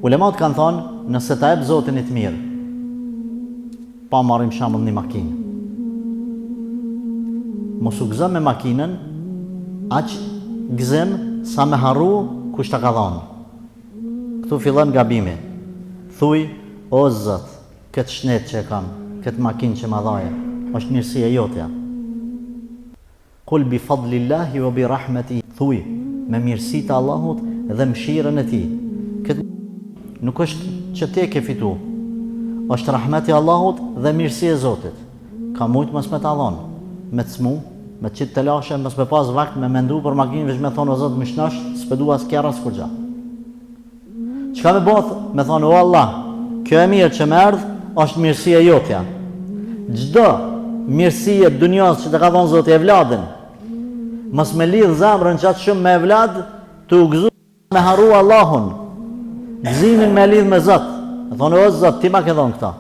Ulemat kanë thonë, nëse ta ep Zotin i të mirë, pa marrim shembull një makinë. Mos u gëzëm me makinën, aq gëzëm sa me harru kush ta ka dhënë. Këtu fillon gabimi. Thuj, o Zot, këtë shnet që e kam, këtë makinë që ma dhaje, është mirësia jotja. Kul bi fadlillahi wa bi rahmeti. Thuj, me mirësitë e Allahut dhe mëshirën e tij. Këtë nuk është që te ke fitu, është rahmeti Allahut dhe mirësia e Zotit. Ka mujtë mos me ta dhonë, me të smu, me të qitë të lashe, mos me pas vakt me mendu për makinë, veç me thonë o Zot më shnash, s'pedua s'kjera s'kurgja. Çka me both? Me thonë o Allah, kjo e mirë që me erdhë, është mirësia jotja. Çdo mirësie të dunjas që të ka thonë Zoti evladin, mos me lidh zemrën qatë shumë me evlad, të u gëzu me haru Allahun. Gëzimin me lidh me Zot. E thonë o Zot, ti ma ke thonë këta.